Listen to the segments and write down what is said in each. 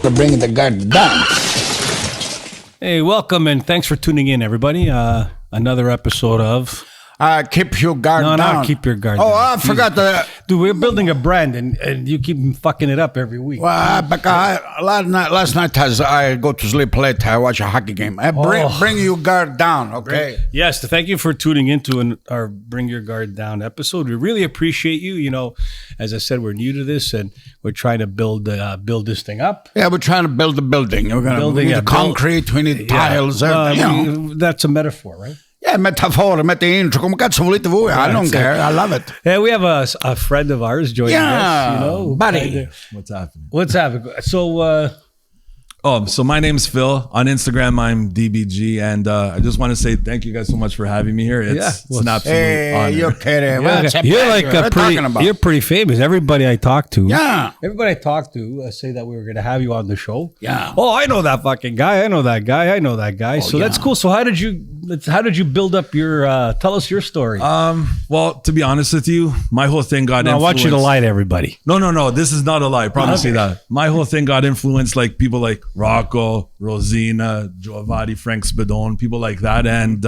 to bring the guard down. Hey, welcome and thanks for tuning in, everybody. Another episode of... Keep your guard down. No, keep your guard down. Oh, I forgot the... Dude, we're building a brand and you keep fucking it up every week. Well, last night as I go to sleep late, I watch a hockey game. Bring your guard down, okay? Yes, thank you for tuning into our Bring Your Guard Down episode. We really appreciate you. You know, as I said, we're new to this and we're trying to build this thing up. Yeah, we're trying to build a building. We need concrete, we need tiles. That's a metaphor, right? Yeah, metafor, come cazzo volete voi? I don't care. I love it. Yeah, we have a friend of ours joining us. You know, buddy. What's happening? So, so my name's Phil. On Instagram, I'm DBG, and I just want to say thank you guys so much for having me here. It's an absolute honor. You're kidding. You're pretty famous. Everybody I talk to, everybody I talk to say that we were going to have you on the show. Yeah. Oh, I know that fucking guy. I know that guy. So that's cool. So how did you build up your? Tell us your story. Well, to be honest with you, my whole thing got influenced. I want you to lie to everybody. No. This is not a lie. I promise you that. My whole thing got influenced like people like Rocco, Rosina, Giovanni, Frank Spadone, people like that. And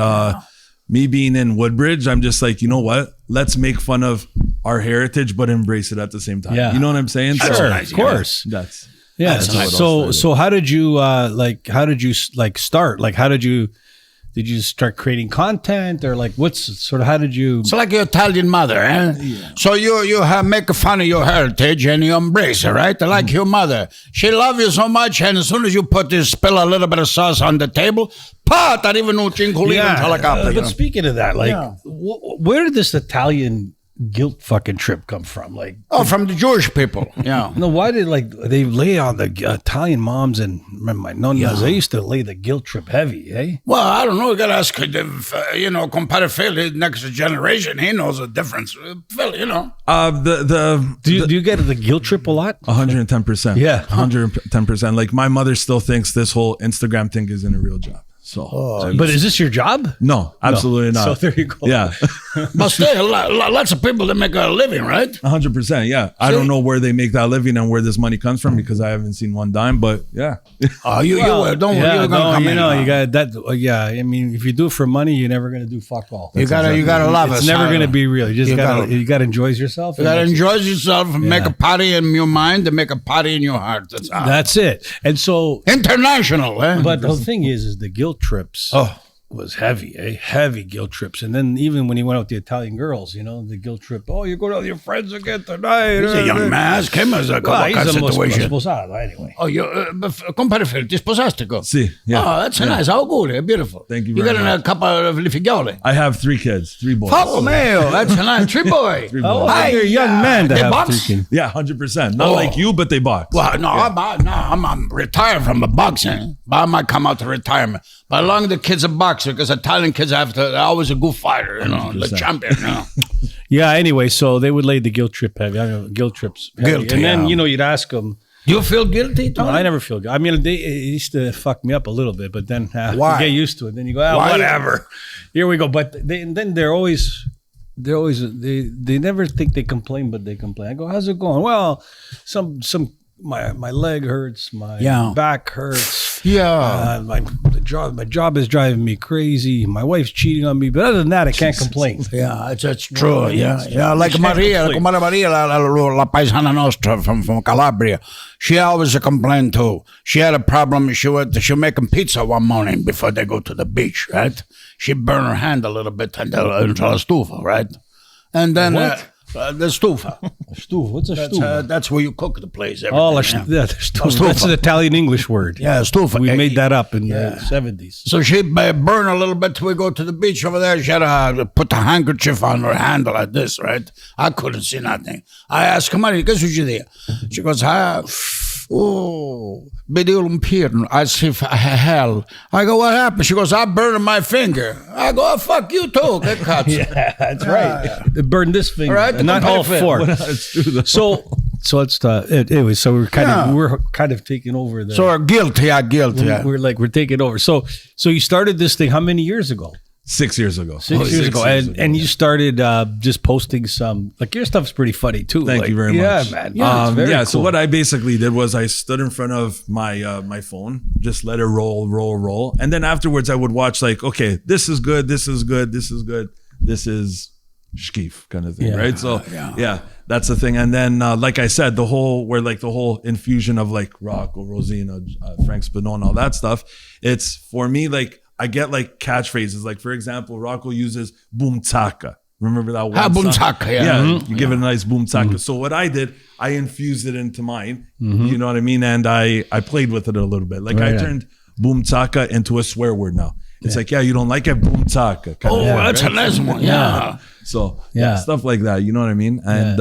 me being in Woodbridge, I'm just like, you know what? Let's make fun of our heritage, but embrace it at the same time. Yeah. You know what I'm saying? Sure, of course. That's nice. So how did you start? Like, did you start creating content or like how did you? It's like your Italian mother, eh? Yeah. So you make fun of your heritage and you embrace it, right? Like your mother. She loves you so much and as soon as you spill a little bit of sauce on the table, but speaking of that, where did this Italian guilt fucking trip come from? Like, from the Jewish people. Yeah. No, why did they lay on the Italian moms and remember my nonnas? They used to lay the guilt trip heavy, eh? Well, I don't know. You gotta ask, compare Phil, his next generation. He knows the difference. Phil, you know. Do you get the guilt trip a lot? 110%. Yeah, 110%. Like my mother still thinks this whole Instagram thing isn't a real job. So, but is this your job? No, absolutely not. So there you go. Yeah. But still, lots of people that make a living, right? 100%. Yeah. I don't know where they make that living and where this money comes from because I haven't seen one dime, but yeah. You got that. Yeah. I mean, if you do it for money, you're never going to do fuck all. You gotta love it. It's never going to be real. You got to enjoy yourself. You got to enjoy yourself and make a party in your mind and make a party in your heart. That's it. And so. International, eh? But the thing is the guilt trips was heavy, heavy guilt trips. And then even when he went out with the Italian girls, the guilt trip, you're going out with your friends again tonight. He's a young man, ask him as a situation. Sposado, anyway. Compare Phil, ti sposastico? Sì, yeah. Oh, that's nice. How good, beautiful. Thank you very much. You got much. a couple of figlioli? I have 3 kids, 3 boys. Oh, meo, that's nice. 3 boys. 3 boys. You're a young man to have 3 kids. Yeah, 100%. Not like you, but they box. Well, no, I'm retired from the boxing. But I might come out to retirement. But along the kids are boxer because Italian kids they're always a good fighter, the champion. Yeah, anyway, so they would lay the guilt trip heavy. Guilt trips heavy. Guilty, and then, you'd ask them. Do you feel guilty, Tony? No, I never feel guilty. I mean, it used to fuck me up a little bit, but then you get used to it. Then you go, whatever. Here we go. But then they never think they complain, but they complain. I go, how's it going? Well, my leg hurts, my back hurts. Yeah, my job is driving me crazy. My wife's cheating on me, but other than that, I can't complain. Yeah, it's true. Yeah. Like Maria, la paisana nostra from Calabria. She always complained too. She had a problem. She was making pizza one morning before they go to the beach. Right? She burned her hand a little bit into la stufa. Right? And then the stufa. What's a stufa? That's where you cook the place. Stufa. That's an Italian English word. Yeah, stufa. We made that up in the 70s. So she burned a little bit till we go to the beach over there. She had to put the handkerchief on her hand like this, right? I couldn't see nothing. I asked her, Maria, che succede? She goes, vedi un pirno. I see hell. I go, what happened? She goes, I burned my finger. I go, fuck you too. Yeah, that's right. They burned this finger. Right? And not all 4. So it's anyway. So we're kind of taking over. So we're guilty. We're taking over. So you started this thing how many years ago? 6 years ago. 6 years ago. And you started just posting some, like your stuff's pretty funny too. Thank you very much. Yeah, man. Yeah, it's very cool. So what I basically did was I stood in front of my my phone, just let it roll. And then afterwards I would watch like, okay, this is good, this is good, this is good, this is schkief kind of thing, right? So yeah, that's the thing. And then like I said, the whole infusion of like Rocco, Rosina, Frank Spadone, all that stuff, it's for me like I get like catchphrases. Like for example, Rocco uses boom taka. Remember that one? Boom taka, You give it a nice boom taka. So what I did, I infused it into mine. You know what I mean? And I played with it a little bit. Like I turned boom taka into a swear word now. It's like, you don't like it, boom taka. That's a nice one. Yeah. So stuff like that. You know what I mean? And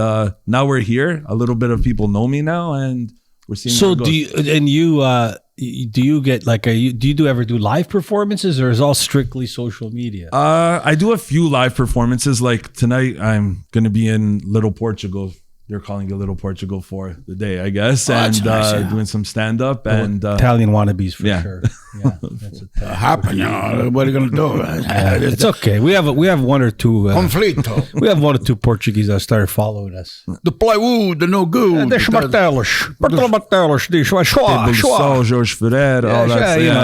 now we're here. A little bit of people know me now, and we're seeing. So do you get like do you ever do live performances, or is it all strictly social media? I do a few live performances. Like tonight, I'm going to be in Little Portugal. They're calling it Little Portugal for the day, I guess, and nice, doing some stand up and Italian wannabes for sure. Yeah, that's happen. What are you gonna do? It's okay. We have one or two conflito. We have one or two Portuguese that started following us. The plywood, the no good.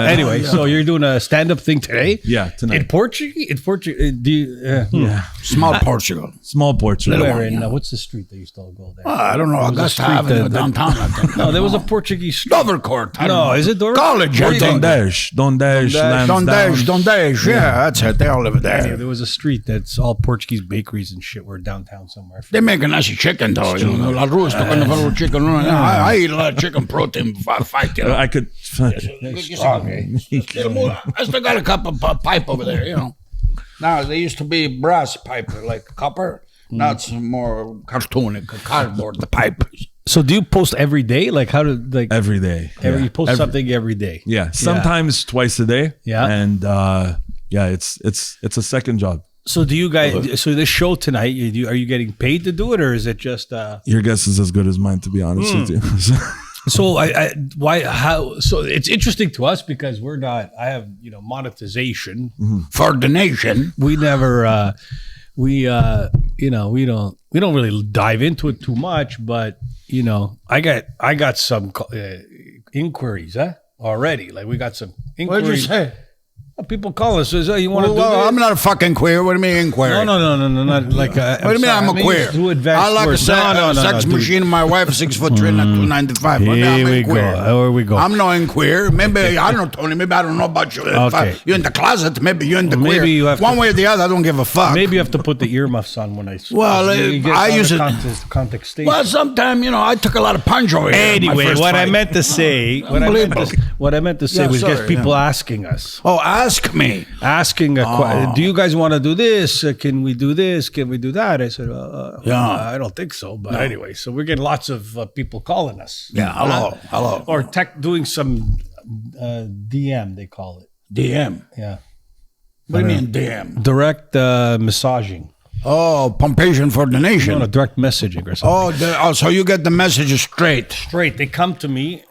Anyway, so you're doing a stand up thing today? Yeah, tonight. In Portuguese? In Portuguese? Small Portugal. Small Portugal. What's the street they used to go there? I don't know. Augusta Avenue downtown. I think. No, there was a Portuguese street. Dovercourt. No, is it Dovercourt? College. Dondesh. Yeah, that's it. They all live there. Yeah, there was a street that's all Portuguese bakeries and shit. We're downtown somewhere. They make a nice chicken though. La Rua talking about chicken. I eat a lot of chicken protein before I fight. I could. I still got a cup of pipe over there. Now they used to be brass pipe, like copper. Now it's more cartoonic, cardboard. The pipe. So do you post every day? Like how do every day? You post something every day. Yeah, sometimes twice a day. Yeah, and it's a second job. So do you guys? So this show tonight, are you getting paid to do it, or is it just? Your guess is as good as mine, to be honest with you. So So it's interesting to us because we're not. I have monetization for the nation. We never. We don't really dive into it too much, but I got some inquiries already. Like we got some inquiries. What did you say? People call us. Says, you want to do this? I'm not a fucking queer. What do you mean inquiry? No. Not like. What do you mean I'm a queer? I like a sex machine. My wife 6'3", 295. Here we go. I'm not queer. Maybe I don't know, Tony. Maybe I don't know about you. Okay. You're in the closet. Maybe you're in the queer. Maybe you have one way or the other. I don't give a fuck. Maybe you have to put the earmuffs on when I. Well, I use it. Context. Well, sometimes I took a lot of punch over here. Anyway, what I meant to say was just people asking us. Oh, ask me. Asking do you guys want to do this? Can we do this? Can we do that? I said, I don't think so. But anyway, so we're getting lots of people calling us. Yeah, hello. Or doing some DM, they call it. DM? Yeah. What do you mean DM? Direct massaging. Oh, pumpation for the nation. No, direct messaging or something. So you get the messages straight. They come to me,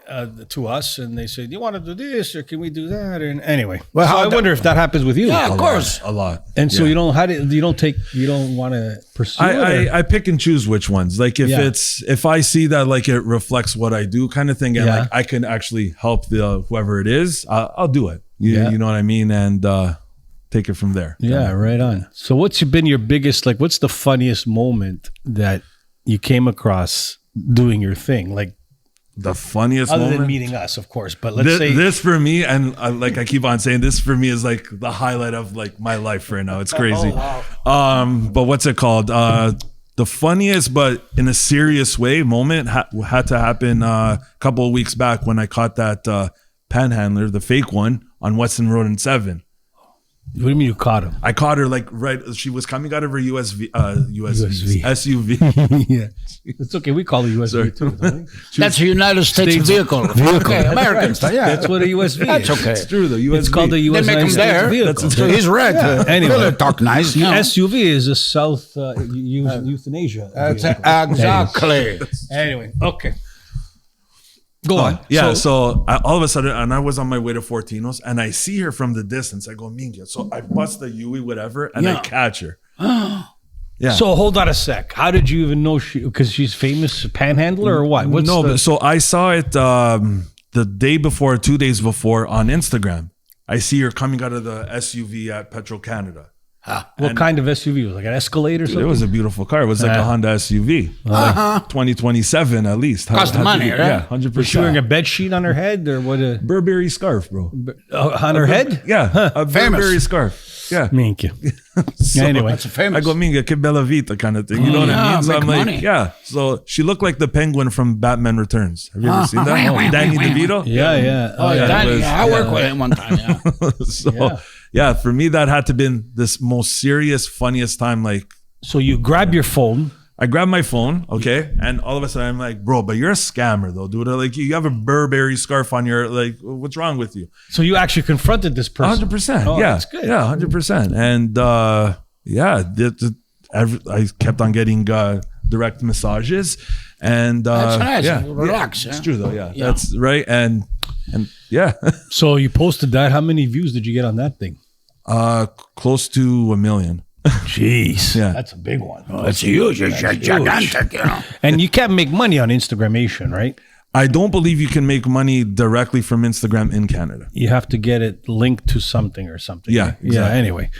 to us, and they say, do you want to do this or can we do that? And anyway, I wonder if that happens with you. Yeah, of course. A lot. And so you don't want to pursue it? I pick and choose which ones. Like if I see that like it reflects what I do kind of thing, and like I can actually help whoever it is, I'll do it. You know what I mean? And, take it from there. Yeah, right on. So what's been your biggest, what's the funniest moment that you came across doing your thing? Like the funniest other moment? Than meeting us, of course. But let's say this for me, and I keep on saying this for me is like the highlight of like my life right now. It's crazy. Wow. But what's it called? The funniest, but in a serious way, moment had to happen a couple of weeks back when I caught that panhandler, the fake one, on Weston Road in 7. What do you mean you caught him? I caught her she was coming out of her SUV. Yeah. It's okay. We call it USV too, don't we? That's a United States vehicle. Okay, American stuff. Yeah. That's what a USV is. That's okay. It's true though. USV. It's called a USV. They make them there. Vehicle. So he's right. Yeah. Anyway. Really talk nice. No. SUV is a South euthanasia. Exactly. Anyway, okay. Go on. Yeah, so all of a sudden, and I was on my way to Fortino's, and I see her from the distance. I go, Minga. So I bust the Yui, whatever, and I catch her. Yeah. So hold on a sec. How did you even know because she's famous panhandler or what? But so I saw it the day before, 2 days before on Instagram. I see her coming out of the SUV at Petro Canada. What kind of SUV? Was it like an Escalade or something? It was a beautiful car. It was like a Honda SUV. Like 2027 at least. Cost the money, right? Yeah, 100%. Was she wearing a bed sheet on her head or what? Burberry scarf, bro. On her head? Yeah, a Burberry scarf. Yeah. Thank you. So, anyway, That's a famous. I go, Minga, que bella vita kind of thing. You know what I mean? So make I'm like, money. yeah. So she looked like the penguin from Batman Returns. Have you ever seen that? wah, Danny wah, wah, DeVito? yeah. Oh, yeah, Danny, it was- I worked with him one time. Yeah. So yeah, for me that had to been this most serious, funniest time. Like So you grab your phone. I grabbed my phone, okay, and all of a sudden I'm like, bro, but you're a scammer though, dude. Like you have a Burberry scarf on your, like, what's wrong with you? So you actually confronted this person. 100%. Oh, Yeah, that's good. Yeah, 100%. And I kept on getting direct massages, and That's nice. yeah, Relax. It's Yeah. true though. Yeah, that's right. And yeah, So you posted that. How many views did you get on that thing? close to 1 million. Jeez. Yeah. That's a big one. It's huge. It's gigantic, you know. And you can't make money on Instagramation, right? I don't believe you can make money directly from Instagram in Canada. You have to get it linked to something or something. Yeah, Yeah. exactly. Anyway,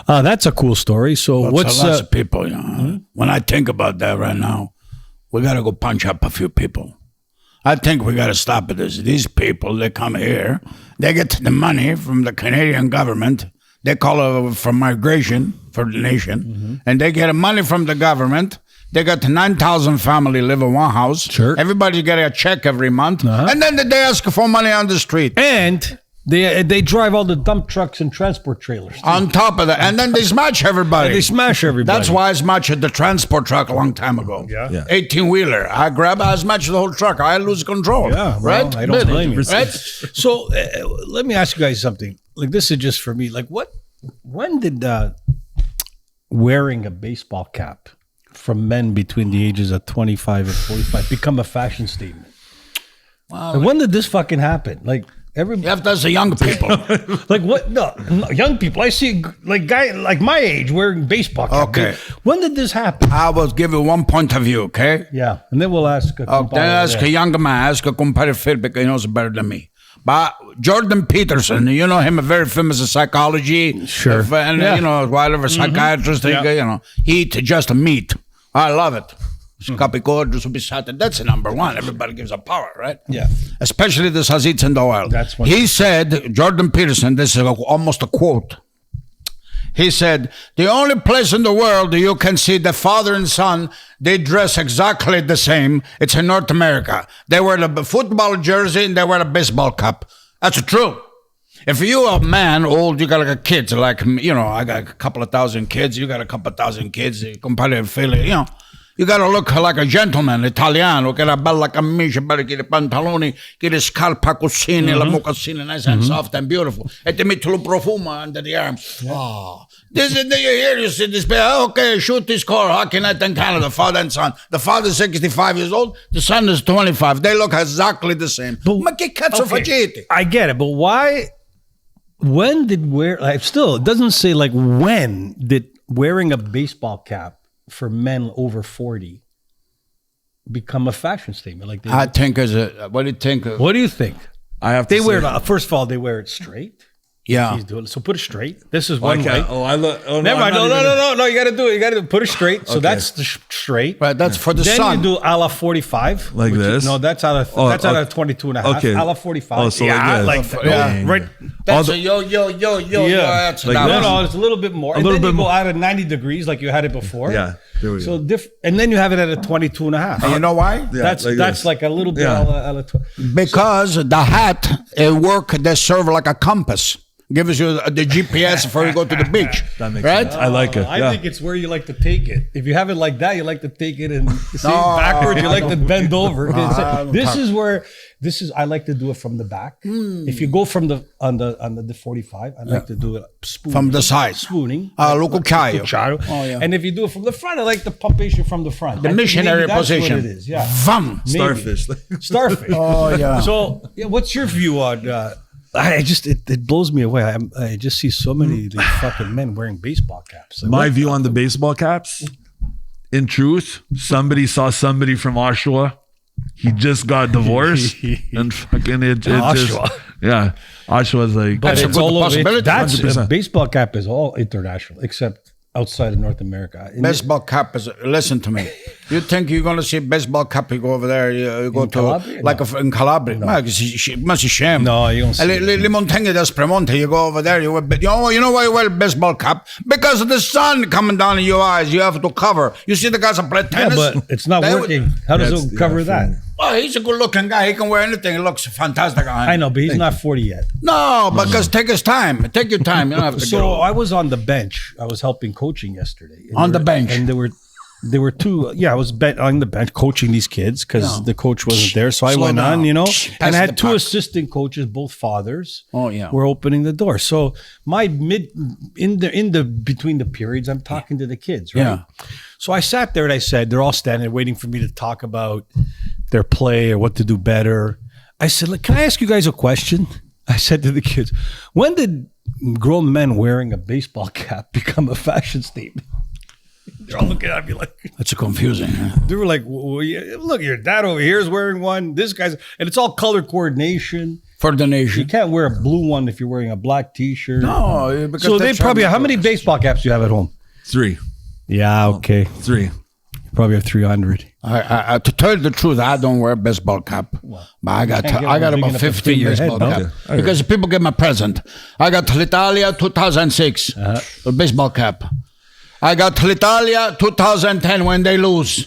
that's a cool story. So What's what's lots of people, you know. When I think about that right now, we got to go punch up a few people. I think we got to stop at this. These people, they come here, they get the money from the Canadian government. They call it for migration for the nation, and they get money from the government. They got 9,000 family live in one house. Sure. Everybody get a check every month, and then they ask for money on the street. and they drive all the dump trucks and transport trailers. too. On top of that, and then they smash everybody. They smash everybody. That's why I smashed the transport truck a long time ago. Yeah. 18-wheeler. I grab, I smash the whole truck. I lose control. Yeah, well, right? I don't blame you. Right? So let me ask you guys something. Like this is just for me. Like when did wearing a baseball cap from men between the ages of 25 and 45 become a fashion statement? Well, Like, when did this fucking happen? Like everybody. you have to ask the young people. Like what? No, young people. I see like guy like my age wearing baseball cap. Okay. When did this happen? I will give you one point of view, okay? Yeah, and then we'll ask. Then ask a young man, ask a compadre Phil, because he knows better than me. But Jordan Peterson, you know him, a very famous in psychology. Sure. And, Yeah. you know, whatever, psychiatrist, you know, he eat just meat. I love it. That's the number one. Everybody gives a power, right? Yeah. Especially the Sazits in the oil. That's what- He said, Jordan Peterson, this is almost a quote. He said, the only place in the world that you can see the father and son, they dress exactly the same. It's in North America. They wear the football jersey and they wear the baseball cap. That's true. If you are a man, old, you got like a kids, like, you know, I got a couple of thousand kids, you got a couple of thousand kids, compare feel, you know. You got to look like a gentleman, Italiano, che la bella camicia, bella che i pantaloni, che le scarpe così, la mocassine, nice and soft and beautiful. E ti metti lo profumo under the arm. Oh. This is, you see this, okay, shoot this score, hockey night in Canada, father and son. The father is 65 years old, the son is 25. They look exactly the same. Ma che cazzo facete? I get it, but why? When did like still? It doesn't say like when did wearing a baseball cap for men over 40 become a fashion statement? Like I think what do you think? what do you think? I have to They say, wear it. First of all, they wear it straight. Yeah. He's doing it. So put it straight. This is I one way. can't. Oh, I look. Oh, Never I'm mind. not No. even- You got to do it. You got to put it straight. So Okay. that's the straight. Right, that's for the Then son. you do a la 45. Like which is- this? no, that's out of Oh, that's out okay. of 22 and a half. Okay. A la 45. Oh, so yeah, like like this. Yeah. right. That's All a yo. Yeah. That's Like that this. one. No, it's a little bit more. A And little then bit you go more. out at 90 degrees like you had it before. Yeah, there we So go. and then you have it at a 22 and a half. And you know why? Yeah, that's like that's this. like a little bit Yeah. a la Because the hat, it work, they serve like a compass. gives you the GPS before you go to the beach. That makes right? sense. I like it. I think it's where you like to take it. If you have it like that, you like to take it and backwards. You like to bend over. I like to do it from the back. If you go from the 45, I like to do it spooning. From the side. Spooning. Cucciaio. And if you do it from the front, I like the pumpation from the front. The missionary position. What it is. Yeah. Vam. Starfish. Starfish. Oh, yeah. So, what's your view on? It blows me away. I just see so many of these fucking men wearing baseball caps. Like, My view on the baseball caps. In truth, somebody saw somebody from Oshawa. He just got divorced, and fucking it Oshawa. Oshawa's like. But That's a it's good all over. possibility. That's a 100%. baseball cap is all international except outside of North America. Baseball cap is, listen to me. You think you're going to see baseball cap, you go over there, you go In to, Calabria? like in Calabria. No. Must be shame. No, you don't see it. Le Montagne d'Espremonte, you go over there, you know why you wear a baseball cap? Because of the sun coming down in your eyes, you have to cover. You see the guys that play tennis? Yeah, but it's not working. How does it cover that? Oh, he's a good looking guy. He can wear anything. It looks fantastic on him. I know, but he's not 40 yet. No, because take his time. Take your time. You don't have to So go. I was on the bench. I was helping coaching yesterday. And On the bench? And there were two. Yeah, I was on the bench coaching these kids because the coach wasn't there. So I Slow went down. on, and I Pass had the two puck. assistant coaches, both fathers. Oh, yeah. Were opening the door. So my in the between the periods, I'm talking to the kids, right? Yeah. So I sat there and I said, they're all standing there waiting for me to talk about their play or what to do better. I said, look, can I ask you guys a question? I said to the kids, when did grown men wearing a baseball cap become a fashion statement? They're all looking at me like, That's confusing. Huh? they were like, well, look, your dad over here is wearing one. This guy's, and it's all color coordination. For the You nation. can't wear a blue one if you're wearing a black t-shirt. No, because So they that's probably, how it many works. baseball caps do you have at home? 3. Yeah, okay. 3. You probably have 300. I, to tell you the truth, I don't wear a baseball cap. But I got can't get one big about enough to 15 fit your head, baseball no? cap. Because people give me a present. I got l'Italia 2006, a baseball cap. I got l'Italia 2010 when they lose.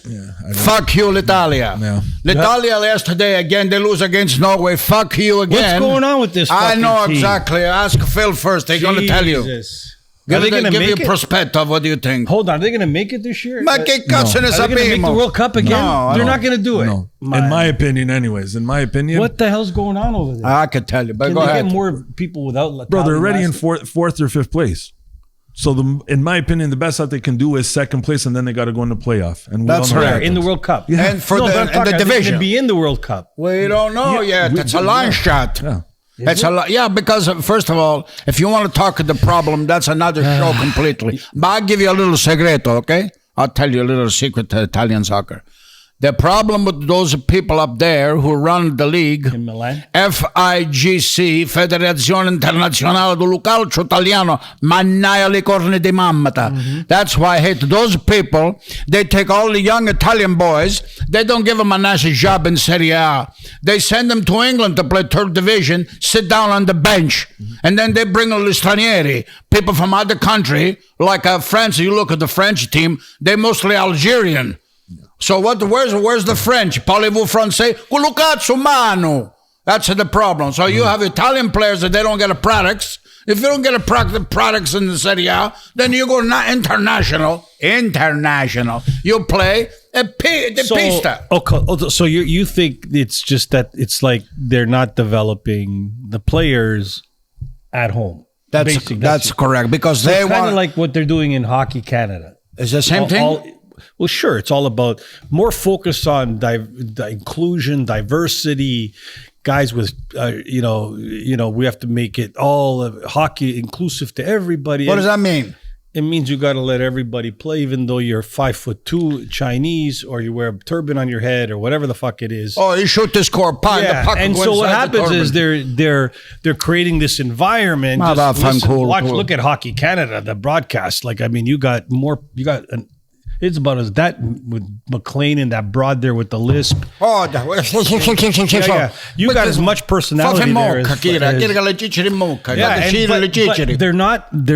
Fuck you, l'Italia. Yeah. L'Italia yesterday again, they lose against Norway. Fuck you again. What's going on with this I fucking know team? exactly. Ask Phil first. They're going to tell you. Jesus. Are they Give going to you make a it? perspective. What do you think? Hold on. Are they going to make it this year? Ma che cazzo ne Are they going to make the sappiamo? World Cup again? No, They're no. not going to do it. No. In my opinion, anyways. In my opinion. What the hell's going on over there? I could tell you, but Can go they ahead. get more people without Bro, they're already in Italian fourth or fifth place. So in my opinion, the best that they can do is second place, and then they got to go in the playoff. And we That's don't know right. what in the happens. World Cup. And for No, the, but I'm and talking, the are they division. gonna be in the World Cup. We don't know yet. It's a long shot. Yeah. It's a lot. Yeah, because first of all, if you want to talk the problem, that's another show completely. But I'll give you a little segreto, okay? I'll tell you a little secret to Italian soccer. The problem with those people up there who run the league, In Milan? FIGC, Federazione Internazionale del Calcio Italiano, mannaia le corna di mammata. That's why I hate those people. They take all the young Italian boys, they don't give them a nice job in Serie A. They send them to England to play third division, sit down on the bench, and then they bring all the stranieri, people from other country, like France. You look at the French team, they're mostly Algerian. So where's the French? Parlez-vous français? Quello cazzo mano. That's the problem. So you have Italian players that they don't get a products. If you don't get a products in the Serie A, then you go international. You play the pista. Okay, so you think it's just that it's like they're not developing the players at home. Basically, That's correct because they kind of want. like what they're doing in Hockey Canada. It's the same thing. Well, sure. It's all about more focus on inclusion, diversity, guys with, we have to make it all hockey inclusive to everybody. What does that mean? It means you got to let everybody play, even though you're 5'2" Chinese, or you wear a turban on your head, or whatever the fuck it is. Oh, you shoot the score, the puck and goes so what inside the happens is turban. they're creating this environment. Ah, Just that's listen, cool. Look at Hockey Canada, the broadcast. Like, I mean, it's about as that with McLean and that broad there with the lisp. Oh, Yeah. You got as much personality there as but they're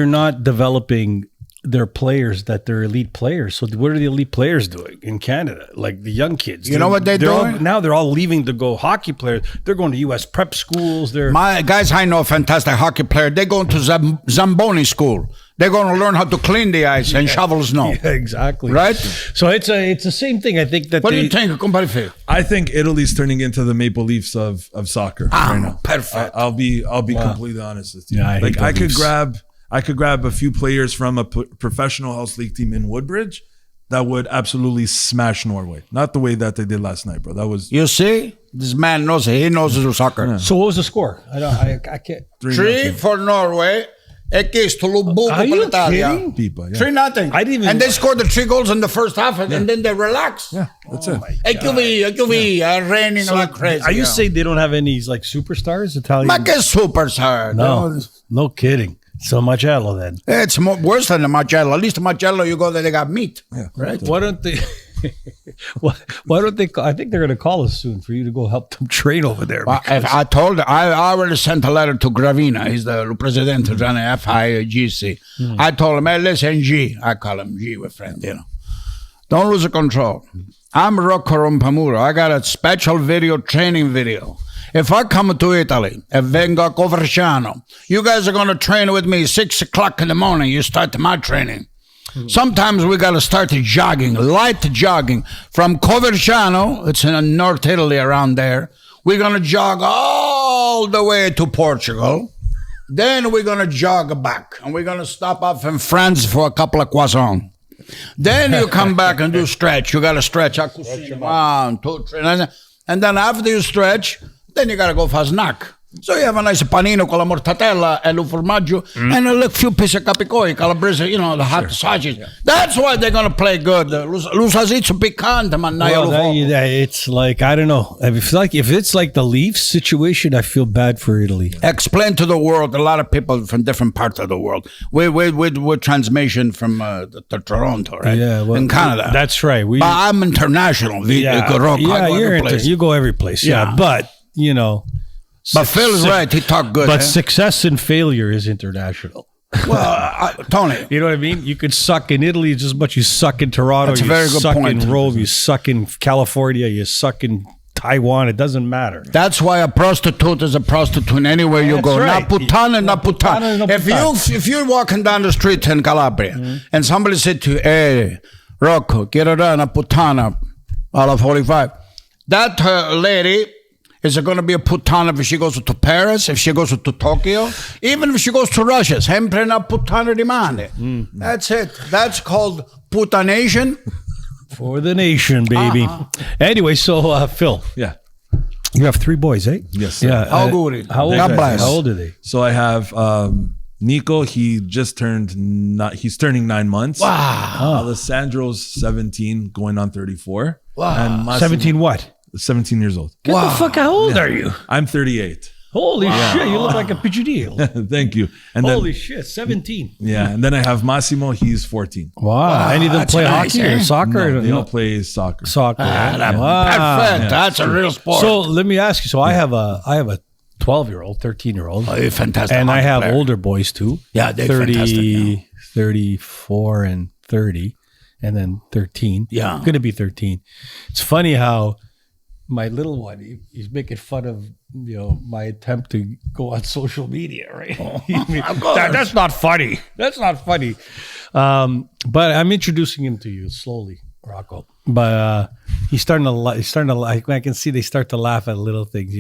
not developing their players that they're elite players. So what are the elite players doing in Canada? Like the young kids. You know what they're doing? Now they're all leaving to go hockey players. They're going to U.S. prep schools. My guys, I know a fantastic hockey player. They're going to Zamboni school. They're going to learn how to clean the ice and shovel snow. Yeah, exactly. Right? So it's the same thing. I think that What do you think, compadre Phil? I think Italy's turning into the Maple Leafs of soccer right now. Perfect. I'll be completely honest with you. Yeah, I hate the Leafs. I could grab a few players from a professional house league team in Woodbridge that would absolutely smash Norway. Not the way that they did last night, bro. That was You see? This man knows it. He knows his soccer. Yeah. So what was the score? I can't. 3 for Norway. E questo lo buco Are per you l'Italia. kidding? people. Yeah. 3-0. I didn't even- And they scored the 3 goals in the first half, and then they relaxed. Yeah, that's it. E QV, raining like crazy. Are you saying they don't have any like superstars? Italian? Ma che superstar? No kidding. So Marcello then. It's worse than the Marcello. At least the Marcello, you go there, they got meat. Yeah. Right? Why don't they? Why don't they? I think they're going to call us soon for you to go help them train over there. Well, if I already sent a letter to Gravina. He's the president of the FIGC. I told him, hey, listen, G. I call him G, with friend, you know. Don't lose the control. I'm Rocco and Tony. I got a special training video. If I come to Italy, and vengo a Coverciano, you guys are going to train with me 6 o'clock in the morning. You start my training. Sometimes we got to start jogging, light jogging. From Coverciano, it's in North Italy around there, we're going to jog all the way to Portugal. Then we're going to jog back. And we're going to stop off in France for a couple of croissants. Then you come back and do stretch. You got to stretch. 1, 2, 3. And then after you stretch, then you got to go for a snack. So you have a nice panino con la mortadella and il formaggio and a few pieces of capicoi, calabrese, the hot sausages. Yeah. That's why they're going to play good. L'usasizzo piccante, it's like, I don't know. If it's like the Leafs situation, I feel bad for Italy. Explain to the world, a lot of people from different parts of the world. We're transmission from Toronto, right? Yeah, well, in Canada. That's right. But I'm international. You go every place. Yeah, but, But Phil is right. He talked good. But success and failure is international. Well, Tony. You know what I mean? You could suck in Italy just as much you suck in Toronto. That's a very good suck point. in Rome. You suck in California. You suck in Taiwan. It doesn't matter. That's why a prostitute is a prostitute anywhere you go. Right. Na puttana, na puttana. If you're walking down the street in Calabria and somebody said to you, hey, Rocco, get her down, a puttana, alla 45. That lady is it going to be a puttana if she goes to Paris, if she goes to Tokyo, even if she goes to Russia? Sempre una puttana rimane. That's it. That's called puttanation. For the nation, baby. Anyway, so Phil. Yeah. You have 3 boys, eh? Yes, sir. Yeah. How good? How old are they? So I have Nico. He's turning 9 months. Wow. Alessandro's 17, going on 34. Wow. And Massimo, 17 what? 17 years old. Get the fuck, how old are you? I'm 38. Holy shit, you look like a PGD. Thank you. And Holy shit, 17. Yeah, and then I have Massimo. He's 14. Wow. Any of them play nice, hockey or soccer? No, they all play soccer. Soccer. Perfect. Wow. That's a real sport. So let me ask you. So I have a 12-year-old, 13-year-old. Oh, you're fantastic. And I have player. older boys too. Yeah, they're 30, fantastic. Yeah. 34 and 30, and then 13. Yeah. Going to be 13. It's funny how my little one, he's making fun of my attempt to go on social media, right? That's not funny. That's not funny. But I'm introducing him to you slowly, Rocco. But he's starting to like. I can see they start to laugh at little things,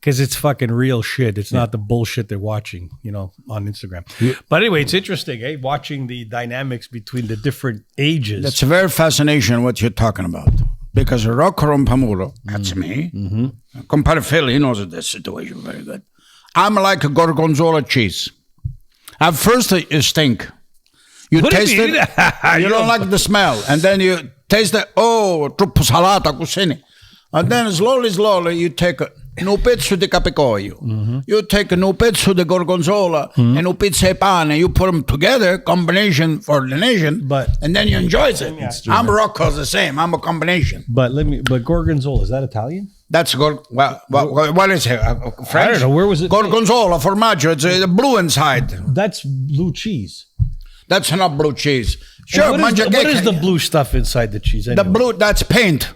because it's fucking real shit. It's not the bullshit they're watching, on Instagram. Yeah. But anyway, it's interesting, watching the dynamics between the different ages. That's a very fascination what you're talking about. Because Rocco and Tony, that's me. Compare Phil, he knows this situation very good. I'm like a gorgonzola cheese. At first, you stink. You taste it, you don't like the smell. And then you taste it, troppo salata così. And then slowly, you take un pezzo di capicoglio. You take un pezzo di gorgonzola and un pezzo di pane. You put them together, combination for the nation, and then you enjoy it. I'm Rocco, the same. I'm a combination. But gorgonzola, is that Italian? That's what is it? French? I don't know. Where was it? Gorgonzola, formaggio. It's blue inside. That's blue cheese. That's not blue cheese. Sure, What is the blue stuff inside the cheese? Anyway? The blue, that's paint.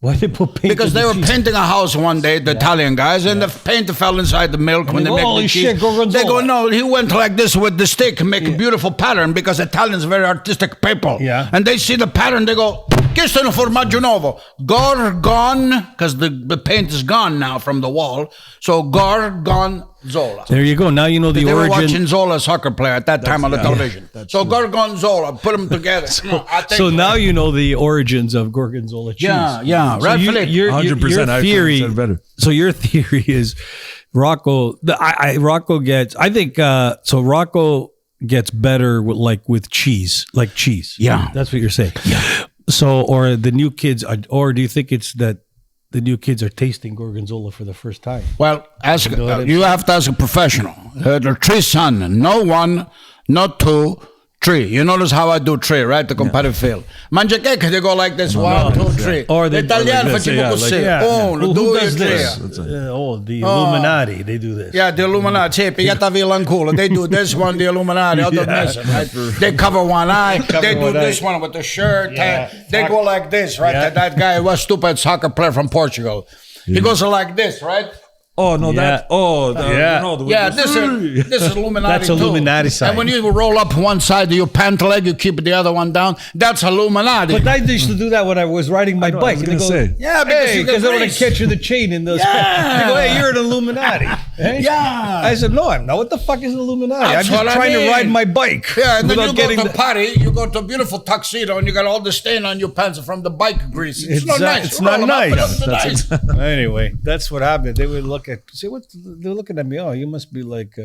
Why they put paint? Because they were painting a house one day, the Italian guys, and the paint fell inside the milk when they make the cheese. They go, no, he went like this with the stick and make a beautiful pattern because Italians are very artistic people. Yeah. And they see the pattern, they go, questo è un formaggio nuovo. Gorgon, because the paint is gone now from the wall. So Gorgonzola. There you go. Now you know the They origin. were watching Zola, soccer player, at that time on the television. So Gorgonzola, put them together. So now you know the origins of Gorgonzola cheese. Yeah. So Right, your 100%. I theory. said better. So your theory is Rocco. Rocco gets. I think so. Rocco gets better with cheese, like cheese. Yeah. That's what you're saying. Yeah. So, or the new kids, or do you think it's that the new kids are tasting Gorgonzola for the first time? Well, you have to ask a professional. There are 3 sons, no 1, not 2, 3. You notice how I do 3, right? The competitive field. Mangia cake, they go like this, 1, 2, 3. Or they Italiano like facciamo così. Who does this? The Illuminati, they do this. Yeah, the Illuminati, pigliata via l'anculo. They do this one, the Illuminati, other mess, right? They cover one eye. They do this one with the shirt. They go like this, right? Yeah. That guy was stupid soccer player from Portugal. He goes like this, right? Oh no, Yeah. This is Illuminati. That's too. Illuminati sign. And when you roll up one side of your pant leg, you keep the other one down. That's Illuminati. But I used to do that when I was riding my bike. I was And they gonna go, say. Yeah, because hey, you because get I want grease. to catch you the chain in those. Yeah. They go, hey, you're an Illuminati. Hey? Yeah. I said, no, I'm not. What the fuck is an Illuminati? That's I'm what just I trying to mean. ride my bike. Yeah, and then without you go getting to a party, you go to a beautiful tuxedo, and you got all the stain on your pants from the bike grease. It's not nice. It's not nice. Nice. Anyway, that's what happened. They would look at, say, what? They're looking at me. Oh, you must be like,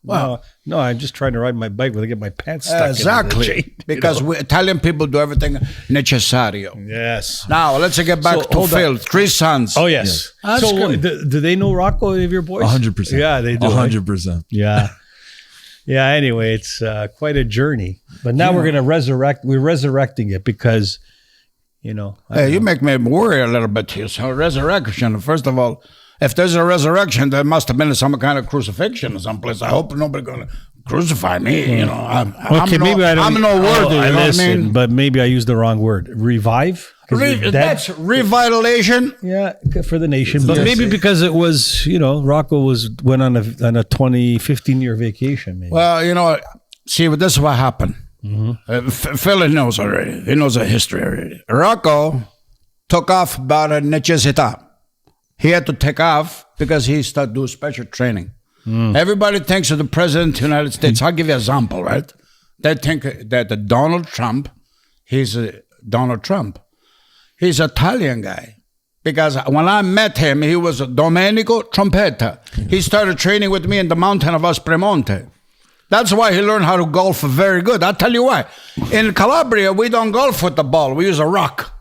Wow. no, I'm just trying to ride my bike without getting my pants stuck Exactly. in the chain. Because we Italian people do everything necessario. Yes. Now, let's get back to hold on. Phil. 3 sons. Oh, yes. That's So, good. do they know Rocco, any of your boys? 100%. Yeah, they do. 100%. Yeah. Yeah, anyway, it's quite a journey. But now we're resurrecting it because, Hey, you make me worry a little bit here. So, resurrection, first of all, if there's a resurrection, there must have been some kind of crucifixion or someplace. I hope nobody's going to crucify me. I'm no worthy. I you know what I listen, mean? but maybe I used the wrong word. Revive? 'Cause you're dead? That's revitalization. Yeah, for the nation. But maybe because it was, Rocco went on a 15-year vacation. Maybe. Well, see, this is what happened. Phil knows already. He knows the history already. Rocco took off about a necessità. He had to take off because he started doing special training. Everybody thinks of the president of the United States. I'll give you an example, right? They think that Donald Trump, he's Donald Trump. He's an Italian guy. Because when I met him, he was a Domenico Trompetta. He started training with me in the mountain of Aspromonte. That's why he learned how to golf very good. I'll tell you why. In Calabria, we don't golf with the ball. We use a rock.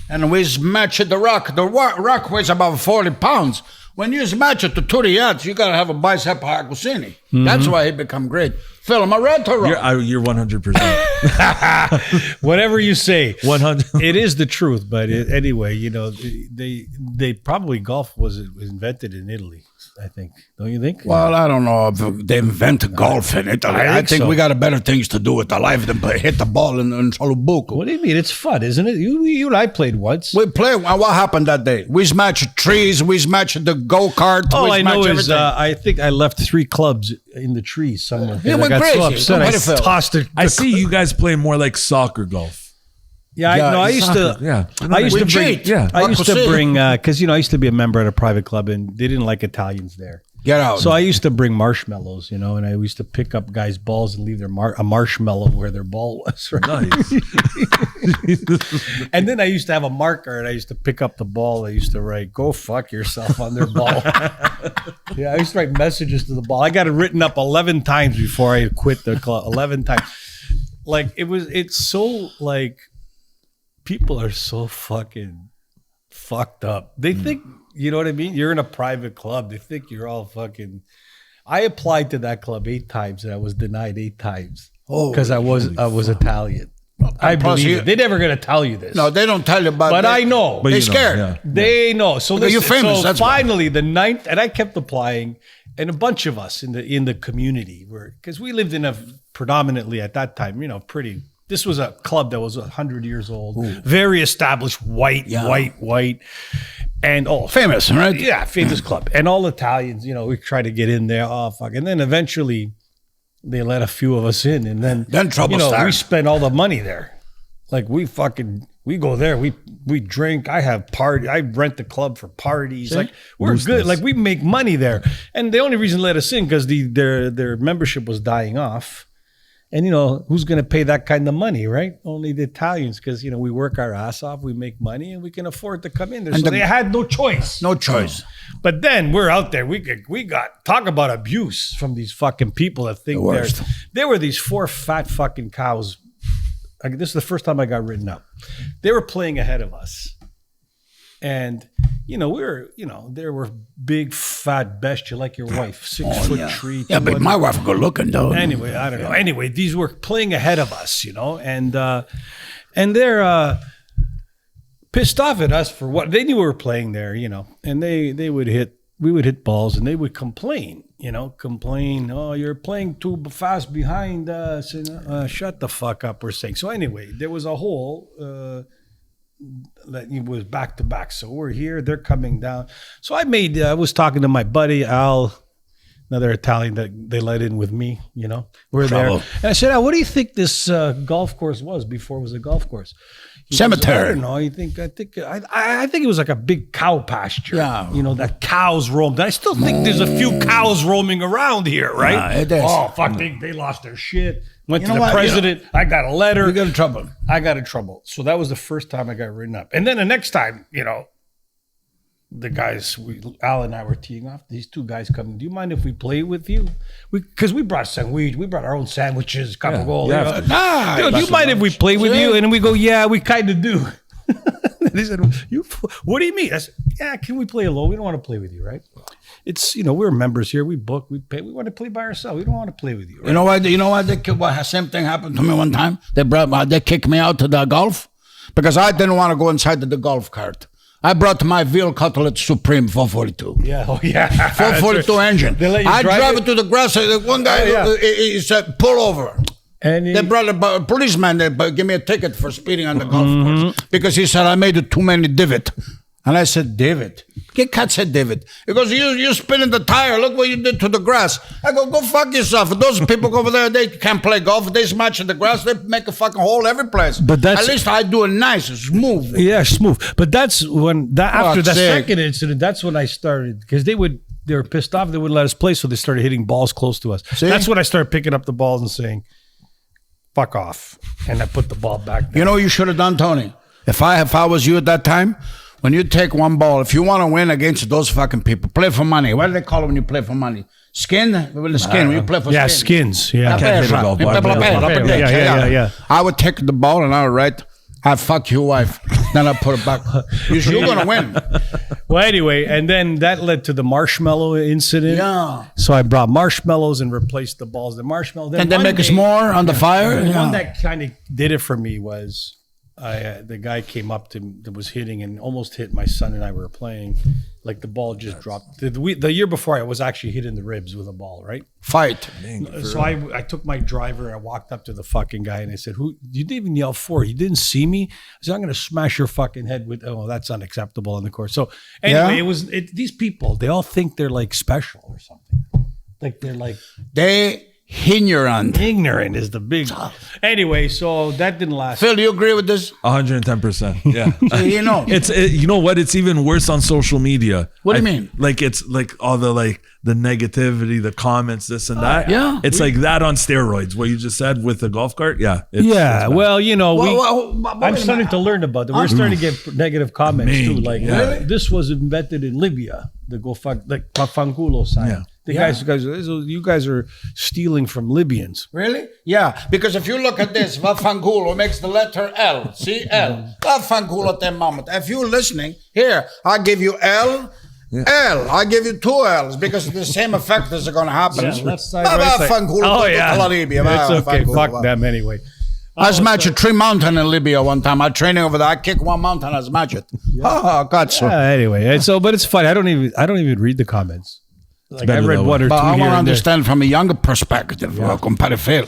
And we smash the rock. The rock weighs about 40 pounds. When you smash it to 2 yards, you got to have a bicep Hagusini. That's why he become great. Phil, am I right or wrong? You're 100%. Whatever you say. 100. It is the truth. But anyway, they probably golf was invented in Italy, I think. Don't you think? Well, I don't know if they invented golf in Italy. I think so. we got better things to do with our life than hit the ball in Solubuco. What do you mean? It's fun, isn't it? You and I played once. We play. What happened that day? We smashed trees. We smashed the go-kart. All we I know smashed is everything. I think I left 3 clubs in the trees somewhere. You I went got crazy. so upset. I Nobody fell. tossed it. I see you guys play more like soccer golf. Yeah, I used soccer, to. yeah. I used to We bring. cheat. Yeah. I used to Rocco bring because I used to be a member at a private club and they didn't like Italians there. Get out. So I used to bring marshmallows, and I used to pick up guys' balls and leave a marshmallow where their ball was. Right? Nice. And then I used to have a marker, and I used to pick up the ball. I used to write "Go fuck yourself" on their ball. Yeah, I used to write messages to the ball. I got it written up 11 times before I quit the club. 11 times. Like it's so like people are so fucking fucked up. They think. You know what I mean? You're in a private club. They think you're all fucking. I applied to that club 8 times and I was denied 8 times because I was Italian. I believe it. They're never gonna tell you this. No, they don't tell you about. But I know. They're scared. Yeah. They know. So You're famous, So that's why. finally, the 9th, and I kept applying, and a bunch of us in the community because we lived in a predominantly at that time, this was a club that was 100 years old, very established, white, and famous, right? Yeah, famous club, and all Italians. We tried to get in there. Oh fuck! And then eventually, they let a few of us in, and then trouble started. We spent all the money there. Like we go there, we drink. I rent the club for parties. See? Like we're good. Like we make money there, and the only reason they let us in because their membership was dying off. And who's going to pay that kind of money, right? Only the Italians, because we work our ass off, we make money, and we can afford to come in there. So they had no choice. No choice. But then we're out there. We got talk about abuse from these fucking people that think there were these 4 fat fucking cows. This is the first time I got written up. They were playing ahead of us, and there were big fat bestia like your wife, 6 foot tree. Yeah, but my wife good looking though. Anyway, I don't know. Anyway, these were playing ahead of us, and they're pissed off at us for what they knew we were playing there, and we would hit balls and they would complain. Oh, you're playing too fast behind us. And, shut the fuck up, we're saying. So anyway, there was a hole that it was back to back. So we're here, they're coming down. So I was talking to my buddy, Al, another Italian that they let in with me, We're there. And I said, Al, what do you think this golf course was before it was a golf course? Cemetery. I don't know. I think it was like a big cow pasture. Yeah. That cows roamed. I still think there's a few cows roaming around here, right? Yeah, it is. Oh, fuck, they lost their shit. Went to the president. I got a letter. You got in trouble. I got in trouble. So that was the first time I got written up. And then the next time, the guys, Al and I were teeing off. These 2 guys come. Do you mind if we play with you? Because we brought sandwich. We brought our own sandwiches. Yeah. Do you mind if we play with you? And we go, yeah, we kind of do. They said, what do you mean? I said, yeah, can we play alone? We don't want to play with you, right? It's, we're members here. We book, we pay. We want to play by ourselves. We don't want to play with you. Right? You know what? Same thing happened to me one time. They kicked me out to the golf because I didn't want to go inside the golf cart. I brought my veal cutlet supreme 442. Yeah, 442 engine. I drive it to the grass. One guy he said, pull over. And they brought a policeman. They gave me a ticket for speeding on the golf course because he said I made it too many divot. And I said, David. Cat said, David. He goes, you spinning the tire. Look what you did to the grass. I go fuck yourself. Those people over there, they can't play golf. They smash in the grass. They make a fucking hole every place. But at least I do it nice, smooth. Yeah, smooth. But that's when, after the second incident, that's when I started. Because they were pissed off. They wouldn't let us play. So they started hitting balls close to us. See? That's when I started picking up the balls and saying, fuck off. And I put the ball back down. You know what you should have done, Tony? If I was you at that time, when you take one ball, if you want to win against those fucking people, play for money. What do they call it when you play for money? Skin? With the skin. When you play for skin. Yeah, skins. Yeah. I can't hit a golf ball. Yeah. I would take the ball and I would write, I fuck your wife. Then I put it back. You're going to win. Well, anyway, and then that led to the marshmallow incident. Yeah. So I brought marshmallows and replaced the balls. The marshmallows. And then make us more on the fire? The one that kind of did it for me was... the guy came up to that was hitting and almost hit my son and I were playing. Like the ball just dropped. The year before, I was actually hit in the ribs with a ball, right? Fight. So I took my driver and I walked up to the fucking guy and I said, "Who? You didn't even yell for? You didn't see me?" I said, "I'm going to smash your fucking head with." Oh, that's unacceptable on the course. So anyway, these people. They all think they're like special or something. Like they're like ignorant. Ignorant is the big. Anyway, so that didn't last. Phil, do you agree with this? 110%. Yeah. You know what? It's even worse on social media. What do you mean? Like it's like all the the negativity, the comments, this and that. Yeah. It's like that on steroids. What you just said with the golf cart. Yeah. It's well, I'm starting to learn about it. We're starting to get negative comments too. Like this was invented in Libya. The Fanculo sign. Yeah. You guys are stealing from Libyans. Really? Yeah, because if you look at this, Vafangulo makes the letter L. See, L. Vafangulo at that moment. If you're listening, here, I give you L. Yeah. L. I give you 2 L's because the same effect is going to happen. Yeah, left side, right side. Oh, yeah. It's okay. Fuck them anyway. I smashed a tree mountain in Libya one time. I training over there. I kick one mountain. I smash it. Yeah. Oh, God. So anyway, but it's funny. I don't even read the comments. Like I read one or two But I here want to and there. understand from a younger perspective, compare Phil.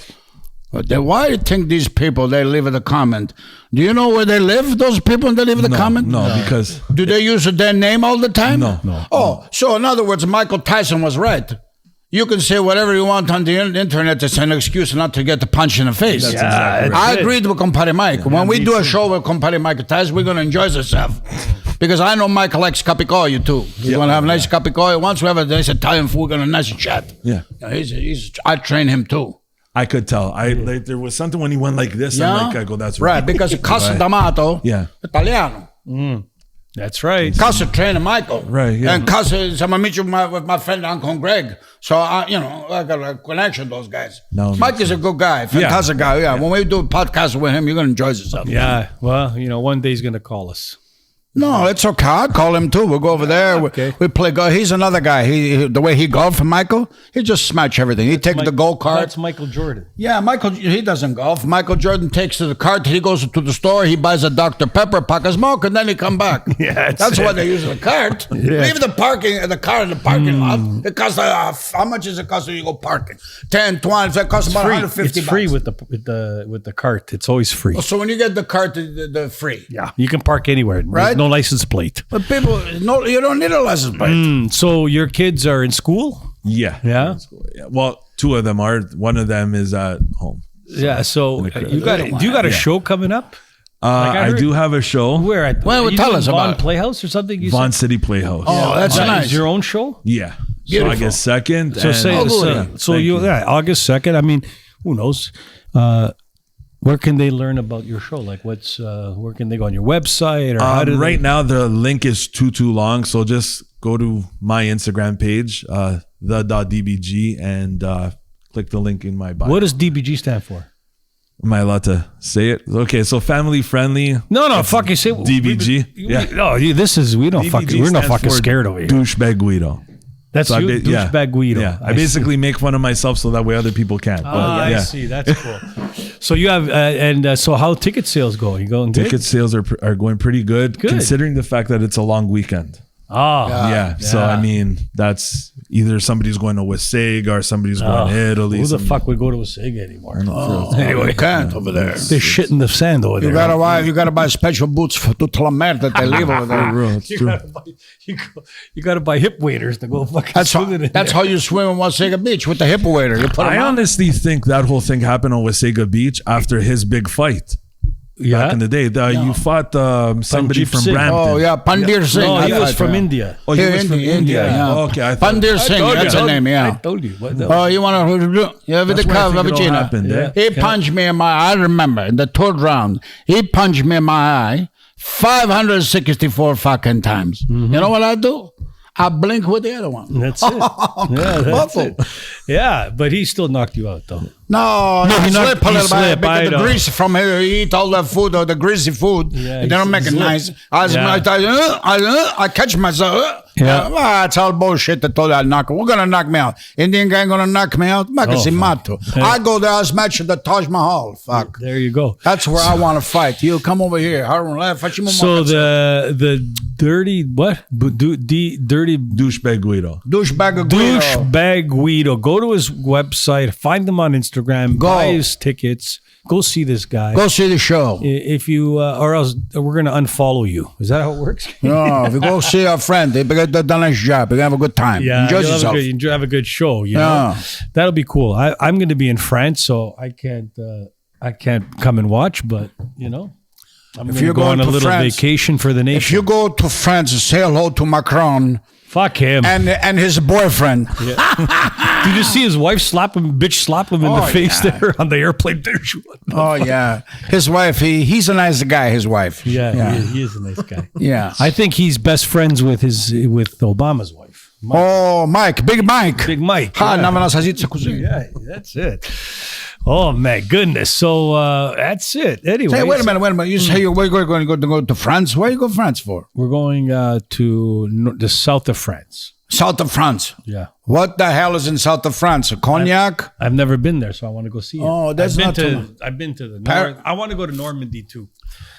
Why do you think these people, they live in the comment? Do you know where they live, those people that live in the comment? No, because... Do they use their name all the time? No. Oh, so in other words, Michael Tyson was right. You can say whatever you want on the internet. It's an excuse not to get the punch in the face. That's exactly right. I agreed with Compare Mike. When we do a show with Compare Mike Tyson, we're going to enjoy ourselves. Because I know Mike likes capicoio too. He's going to have a nice capicoio. Once we have a nice Italian food, we're going to nice chat. Yeah. I train him too. I could tell. There was something when he went like this. Yeah? I'm like, I go, that's right. Right, because Casa D'Amato, Italiano. That's right. Casa trained Michael. Right, yeah. And Casa, I meet you with my friend Uncle Greg. So, I got a connection with those guys. No, Mike is a good guy, fantastic guy. Yeah. When we do a podcast with him, you're going to enjoy yourself. Yeah. Well, one day he's going to call us. No, it's okay. I'll call him too. We'll go over there. Okay. We play golf. He's another guy. The way he golf for Michael, he just smash everything. He takes the gold cart. That's Michael Jordan. Yeah, Michael, he doesn't golf. Michael Jordan takes to the cart. He goes to the store. He buys a Dr. Pepper, pack of smoke, and then he come back. Yeah, that's why they use the cart. Leave the car in the parking lot. It costs, how much does it cost when you go parking? 10, 20, it costs about $150. It's free with the cart. It's always free. So when you get the cart, the free. Yeah, you can park anywhere. Right? There's no license plate. But people, no, you don't need a license plate. So your kids are in school? Yeah. Yeah? Well, two of them are. One of them is at home. Yeah. So you got a show coming up? I do have a show. Where at? Well, tell us about Vaughn it. Playhouse or something? You Vaughn said? City Playhouse. Oh, that's nice. Is your own show? Yeah. Beautiful. So August 2nd. So August 2nd. I mean, who knows? Where can they learn about your show? Like, where can they go on your website? Or right now, the link is too long. So just go to my Instagram page, the.dbg, and click the link in my bio. What does DBG stand for? Am I allowed to say it? Okay, so family friendly. No, fucking say DBG. We don't fucking, we're not fucking scared over here. Douchebag Guido. That's So you, douchebag Guido. Yeah, I basically make fun of myself so that way other people can't. I see. That's cool. So you have, so how ticket sales go? You going good? Ticket sales are going pretty good, considering the fact that it's a long weekend. Oh, yeah. So I mean, that's either somebody's going to Wasega or somebody's going to Italy. Who the fuck would go to Wasega anymore? Anyway, you can't over there. They shit in the sand over there. You gotta buy special boots for to la mer that they leave over there. You gotta buy hip waders to go fucking swim in. That's how you swim in Wasega Beach, with the hip wader. You put I honestly think that whole thing happened on Wasega Beach after his big fight. Back in the day, you fought somebody Pandeep from Singh. Brampton. Oh yeah, Pandir Singh. No, he was thought, from India. Oh, he was from India. Yeah. Okay, I thought. Pandir Singh, that's the name. Yeah. I told you. What the Oh, you want to do? Yeah, with the That's where I cover, think it all happened, eh? He punched me in my eye. I remember in the third round. He punched me in my eye 564 fucking times. You know what I do? I blink with the other one. That's it. Yeah, that's it. Yeah, but he still knocked you out, though. No, he he knocked- slip a he little bit slipped, I because the know. grease from here. He eat all the food or the greasy food. Yeah, They don't he make it slipped. nice. Yeah. I catch myself. Yeah. It's all bullshit. They told you I'd knock him. We're gonna knock me out. Indian guy gonna knock me out. Mato. I go there. I'll smash the Taj Mahal. Fuck. There you go. That's where I want to fight. You come over here. So the dirty what? Dirty Douchebag Guido. douchebag Guido. douchebag Guido. Go to his website. Find him on Instagram. Go. Buy his tickets. Go see this guy. Go see the show. If you or else we're gonna unfollow you. Is that how it works? No, if you go see a friend, they've done a nice job. You're gonna have a good time. Enjoy you'll yourself. have a good show. You know? That'll be cool. I'm going to be in France, so I can't come and watch. But I'm going to go on a little vacation for the nation. If you go to France, say hello to Macron. Fuck him and his boyfriend. Did you see his wife slap him in the face there on the airplane? Oh yeah, his wife. He's a nice guy. His wife. Yeah. He is a nice guy. Yeah, I think he's best friends with Obama's wife. Mike. Oh, Big Mike. Big Mike. Yeah, that's it. Oh my goodness! So that's it. Anyway, hey, wait a minute. You say we're going to go to France. Where you go to France for? We're going to the south of France. South of France. Yeah. What the hell is in south of France? Cognac? I've never been there, so I want to go see it. Oh, that's I've been to the north. I want to go to Normandy too.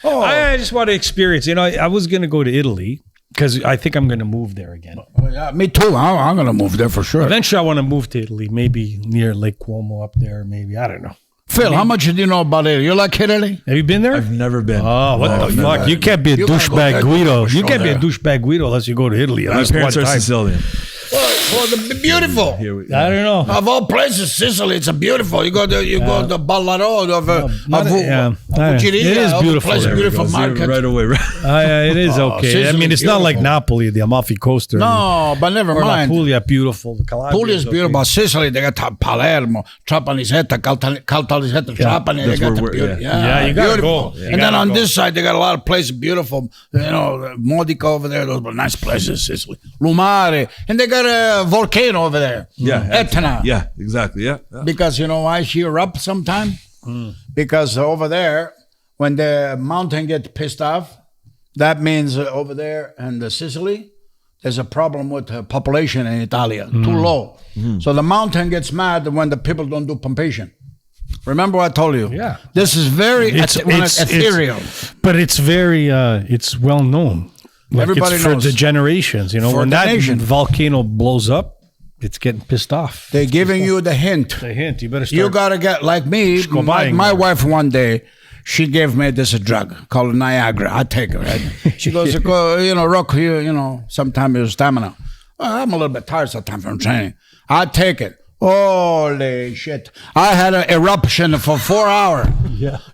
Oh. I just want to experience. I was going to go to Italy because I think I'm going to move there again. Oh, yeah, me too. I'm going to move there for sure. Eventually, I want to move to Italy, maybe near Lake Como up there. Maybe I don't know. Phil, how much do you know about Italy? You like Italy? Have you been there? I've never been. Oh, what the fuck? never. You can't be a You gotta go douchebag there, Guido. for You sure can't be a there. douchebag Guido unless you go to Italy. My That's parents one are time. Sicilian. Well, beautiful. Here we I don't know. Of all places, Sicily, it's a beautiful. You go to Ballaro of It is beautiful Place, there. beautiful Goes market. right away. It is okay. I Sicily's mean, it's not like beautiful. Napoli, the Amalfi Coast. No, but never or mind. Puglia, beautiful. Calabria Puglia is beautiful. Sicily, they got Palermo, Trapanisetta, Caltanissetta, Trapani. They That's got where the we're- beauty. Yeah, you gotta beautiful. go. You And then gotta on go. this side, they got a lot of places beautiful. Modica over there. Those were nice places, Sicily. Lumare. And they got a volcano over there. Yeah. Etna. Yeah, exactly. Yeah. Because you know why she erupt sometime? Because over there, when the mountain gets pissed off, that means over there in the Sicily, there's a problem with the population in Italia, too low. So the mountain gets mad when the people don't do pumpation. Remember what I told you? Yeah. This is very ethereal. But it's very, it's well known. Like Everybody it's for knows. the generations, you know. For When the that nation. volcano blows up, it's getting pissed off. They're giving you the hint. A hint. You better start. You gotta get like me. go My buying my more. wife one day, she gave me this drug called Niagara. I take it, right? She goes, Rocco, you know, sometimes your stamina. Well, I'm a little bit tired sometimes from training. I take it. Holy shit! I had an eruption for 4 hours.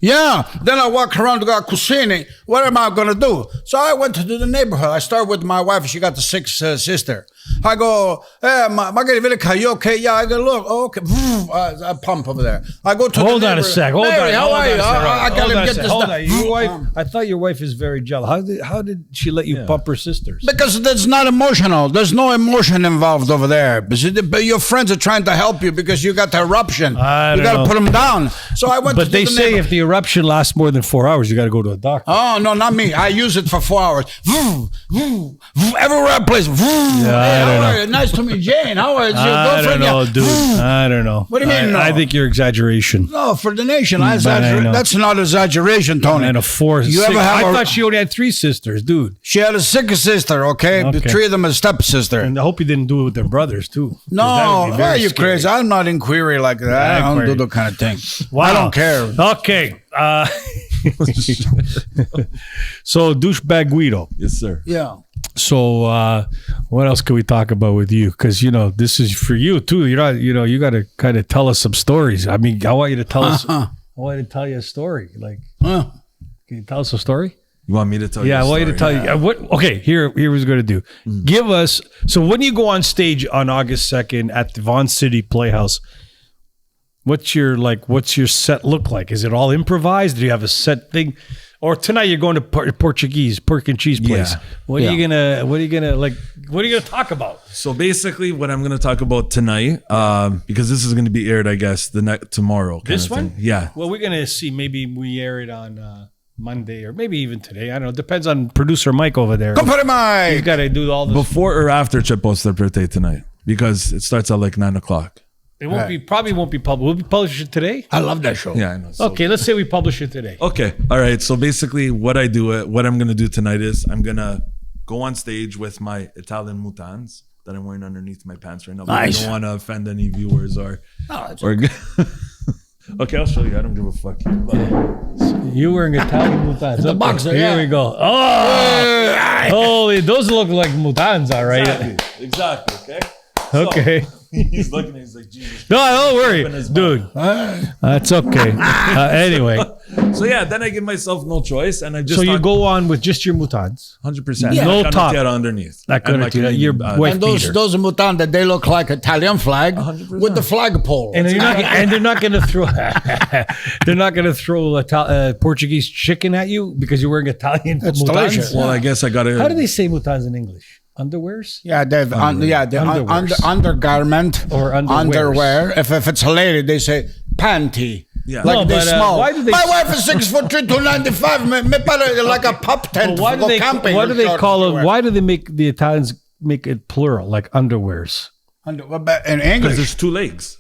Yeah. Then I walk around to go Cusini. What am I gonna do? So I went to the neighborhood. I started with my wife. She got the sixth sister. I go, hey, Margarita, you okay? Yeah. I go, look, okay. I pump over there. I go to Hold the on a neighbor. sec. Hold Mary, on. how hold are on you? a sec. I Hold gotta on a get sec. this Hold done. on. Your wife. I thought your wife is very jealous. How did she let you pump her sisters? Because that's not emotional. There's no emotion involved over there. But your friends are trying to help you because you got the eruption. I You don't got know. to put them down. So I went But to they the say neighbor. if the eruption lasts more than 4 hours, you got to go to a doctor. Oh, no, not me. I use it for 4 hours. Everywhere I place. I Hey, don't how are know. you? Nice to meet Jane. How are you? Your I don't girlfriend? know, Yeah. dude. I don't know. What do you mean, no? I think you're exaggeration. No, for the nation. But I know. That's not exaggeration, Tony. And a four. You ever six- have I a- thought she only had 3 sisters, dude. She had a sick sister, okay? The Okay. 3 of them are stepsister. And I hope you didn't do it with their brothers too. 'Cause that No, would be very are you scary. crazy? I'm not in query like that. I don't do query. that kind of thing. Wow. I don't care. Okay. So douchebag Guido. Yes, sir. Yeah. So what else can we talk about with you? Because this is for you too. You're not. You got to kind of tell us some stories. I mean, I want you to tell us. I want you to tell you a story. Like, Huh. can you tell us a story? You want me to tell you? Yeah, I a want you to story? tell you what. Okay, here was going to do. Give us. So when you go on stage on August 2nd at the Vaughan City Playhouse, what's your set look like? Is it all improvised? Do you have a set thing? Or tonight you're going to Portuguese pork and cheese place. Yeah. What are you gonna talk about? So basically, what I'm going to talk about tonight, because this is going to be aired, I guess, tomorrow. kind This of thing. one? Yeah. Well, we're gonna see. Maybe we air it on Monday or maybe even today. I don't know. It depends on producer Mike over there. Go put him He's on. got to do all this. Before or after Chepo's birthday tonight, because it starts at like 9:00. It probably won't be published. Will we publish it today? I love that show. Yeah, I know. So- Okay, let's say we publish it today. Okay. All right. So basically, what I'm going to do tonight is I'm going to go on stage with my Italian mutans that I'm wearing underneath my pants right now. But Nice. I don't want to offend any viewers or. it's Okay, I'll show you. I don't give a fuck. You wearing Italian mutans. The boxer, Here yeah. we go. Oh, holy! Those look like mutans, all right. Exactly. Okay. Okay. He's looking. He's like, Jesus. No, don't worry, Open his dude. That's okay. Anyway, So yeah, then I give myself no choice, and I just so you go on with just your mutans. 100%. Yeah. No top. underneath. That And my couldn't do that. Your Canadian, wife And beater. those mutande, they look like Italian flag 100%. with the flagpole. And they're not going to throw. They're not going to throw Portuguese chicken at you because you're wearing Italian It's mutans. delicious. Well, I guess I got to. How do they say mutans in English? Underwears? Yeah, the Underwears. undergarment Or underwears. underwear. If it's a lady, they say panty. Yeah. Like No, they but, small. why do they- My wife is 6'3", 295. Me pare like a pup tent. Well, why do for they? camping. Why do they shorts call you it? wear. Why do they make the Italians make it plural, like underwears? But in Because English, there's 2 legs.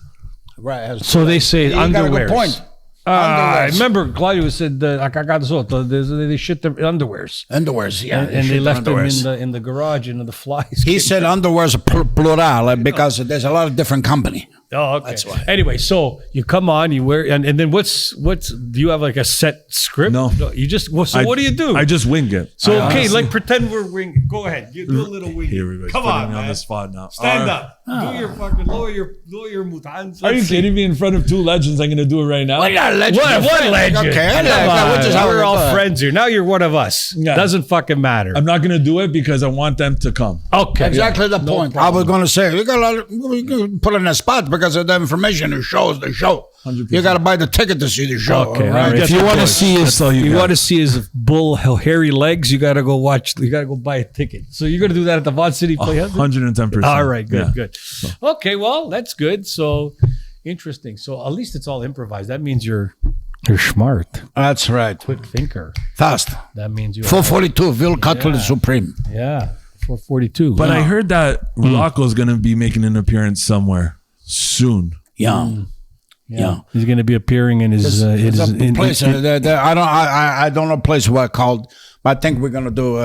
right? So they say You got a underwears. good point. I remember Claudio said they shit their underwears. Underwears, yeah. And they left them in the garage and the flies. He said underwears are plural because there's a lot of different company. Oh, okay. That's why. Anyway, so you come on, you wear, and then what's do you have like a set script? No. You just, what do you do? I just wing it. So, okay, like pretend we're wing. Go ahead. You do a little wing. Here we go. Come on, me man. on the spot now. Stand up. Do your fucking, lower your mutans. Are you kidding me? In front of two legends, I'm going to do it right now. What legend? What legend? Okay, we're all friends here. Now you're one of us. Yeah. Doesn't fucking matter. I'm not going to do it because I want them to come. Okay. Exactly the point. I was going to say, you got a lot we can put in a spot because of the information it shows the show. 100%. You got to buy the ticket to see the show. Okay, all right? if you want to see his, you want to see his bull hairy legs, you got to go watch. You got to go buy a ticket. So you're going to do that at the Vaughn City Playhouse. 110%. All right, good, Yeah. good. Okay, well, that's good. So interesting. So at least it's all improvised. That means you're smart, That's right. quick thinker. Fast. That means you're 442, Ville Cutlet Supreme. yeah, 442. But I heard that Rocco's going to be making an appearance somewhere soon. Yeah. Yeah. He's going to be appearing in his. Place. I don't know place what called. But I think we're gonna do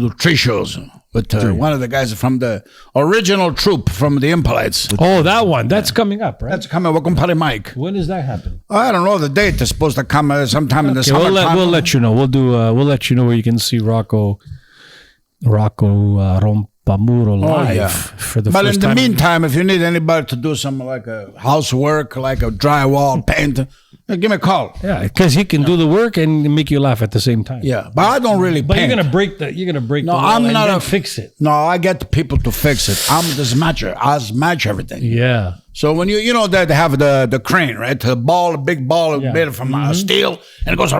3 shows with one of the guys from the original troupe from the Impolites. Oh, that one. That's coming up, right? That's coming. We're gonna Mike. When does that happen? I don't know the date. It's supposed to come sometime in the summer. We'll let you know. We'll let you know where you can see Rocco Rompamuro live for the but first in the time. meantime, if you need anybody to do some like a housework, like a drywall paint, give me a call. Yeah, because he can do the work and make you laugh at the same time. Yeah, but I don't really. But paint. you're gonna break the wall I'm and not then a fix it. No, I get the people to fix it. I'm the smasher. I smash everything. Yeah. So when you know that they have the crane, right? The ball, a big ball made from steel, and it goes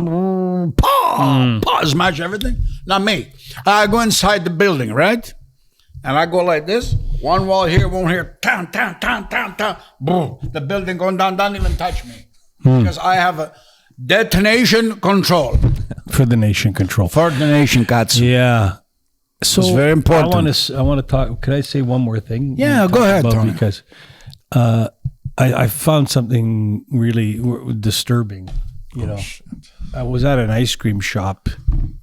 smash everything. Not me. I go inside the building, right? And I go like this. One wall here, one here. Town. Boom. The building going down. Don't even touch me. Because I have a detonation control. For the nation control. For the nation, cats. Yeah. So it's very important. I want to talk. Could I say one more thing? Yeah, go ahead, Tony. Because I found something really disturbing. You know, I was at an ice cream shop.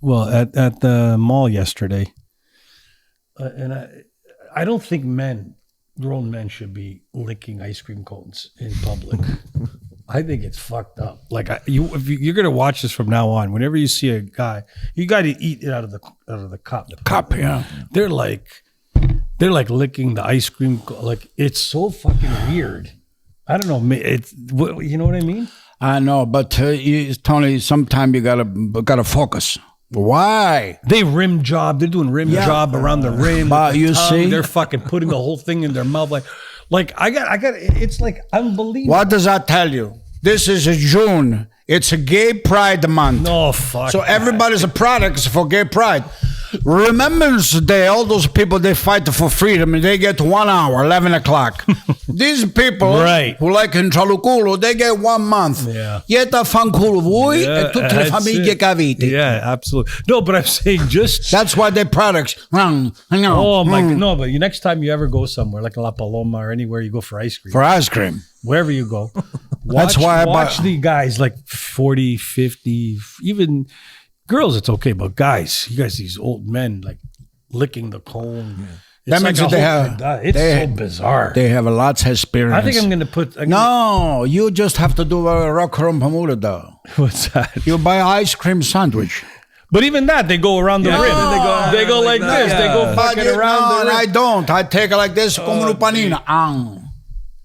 Well, at the mall yesterday, and I don't think grown men should be licking ice cream cones in public. I think it's fucked up. Like if you're gonna watch this from now on, whenever you see a guy, you got to eat it out of the cup. Cup, yeah. They're like licking the ice cream. Like it's so fucking weird. I don't know. You know what I mean? I know, but Tony, sometimes you gotta focus. Why? They rim job. They're doing rim job around the rim. But you see, they're fucking putting the whole thing in their mouth. Like I got. It's like unbelievable. What does that tell you? This is June. It's a gay pride month. No, fuck. So everybody's a product for gay pride. Remembrance Day, all those people, they fight for freedom and they get 1 hour, 11 o'clock. These people who like in Chaluculo, they get 1 month. Yeah. Ieta fanculo voi e tutte le famiglie che avete. Yeah, absolutely. No, but I'm saying just... That's why they're products. Oh my God. No, but next time you ever go somewhere, like La Paloma or anywhere you go for ice cream. For ice cream. Wherever you go. That's why I watch the guys like 40, 50, even... Girls, it's okay, but guys, you guys, these old men, like licking the cone. Yeah. That means that it's so bizarre. They have a lot of experience. I think I'm going to put... No, you just have to do a Rocco and Tony though. What's that? You buy an ice cream sandwich. But even that, they go around the rim. They go like this. Yeah. They go fucking around the rim. I don't. I take it like this, como no panina.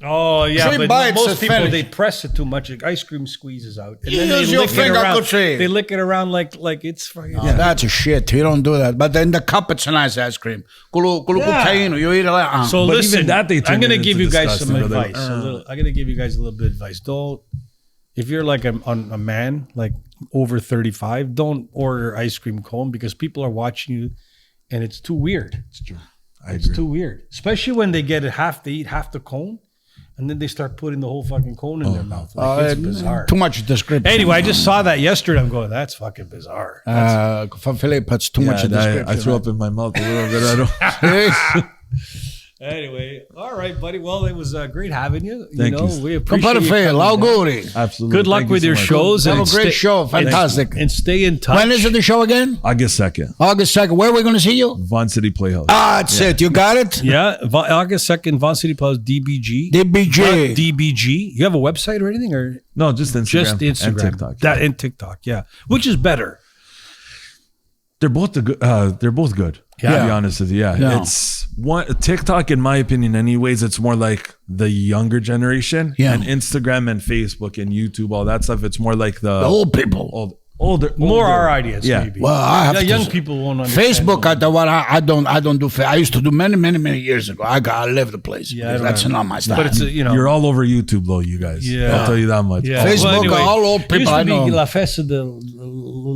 Oh, yeah, 3 but bites most people, finished. they press it too much. Like ice cream squeezes out. And Use then they your lick finger, it around. could say. They lick it around like it's fucking... No, that's a shit. You don't do that. But in the cup, it's a nice ice cream. You eat it like... So But listen, even that they turn I'm going to it give into you guys some disgusting, brother. advice. I'm going to give you guys a little bit of advice. Don't... If you're like a man, like over 35, don't order ice cream cone because people are watching you and it's too weird. It's true. It's too weird. Especially when they get it they eat half the cone. And then they start putting the whole fucking cone in their mouth. Like, it's bizarre. Too much description. Anyway, I just saw that yesterday. I'm going, that's fucking bizarre. For Philip, it's too much description. I threw up in my mouth a little bit. I don't. Anyway, all right, buddy. Well, it was great having you. Thank you. We appreciate Compare you fail. coming Auguri. down. Absolutely. Good luck Thank with you your so much. shows. Have a and great show. Fantastic. And stay in touch. When is it the show again? August 2nd, August 2nd. Where are we going to see you? Von City Playhouse. That's it. You got it? Yeah, August 2nd, Von City Plus, DBG. DBG. DBG. You have a website or anything? Or No, just Instagram. just Instagram. And TikTok. That and TikTok, yeah. Which is better? They're both good. Yeah. To be honest with you, Yeah. It's one TikTok, in my opinion. Anyways, it's more like the younger generation. Yeah. And Instagram and Facebook and YouTube, all that stuff. It's more like the old people. older. More our ideas, Yeah. maybe. Well, I have to young say- people won't understand. Facebook, I don't do. I used to do many years ago. I left the place. Yeah, I because that's don't not my style. But it's You're all over YouTube, though, you guys. Yeah. I'll tell you that much. Yeah. Facebook, all old people Used to I be know. La Festa de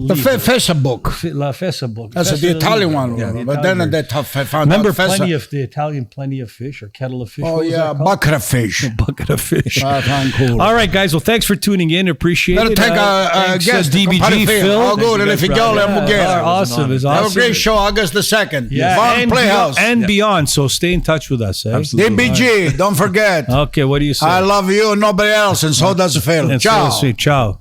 the Facebook. La Festa book. That's Festa the de Italian Libre. one. Yeah, the But Italian then they version. found Remember out Festa. Plenty of fish or kettle of fish? Oh What was yeah, that called? bucket of fish. Bucket of fish. Cool. All right, guys. Well, thanks for tuning in. Appreciate Better it. take a Thanks, guest. DBG Phil. I'll go to the Figala and we'll Awesome. It's Have a awesome. great show, August the 2nd. Yeah, Von and Playhouse. and beyond. So stay in touch with us. Eh? Absolutely. DBG, don't forget. Okay. What do you say? I love you and nobody else, and so does Phil. And Ciao. so say ciao.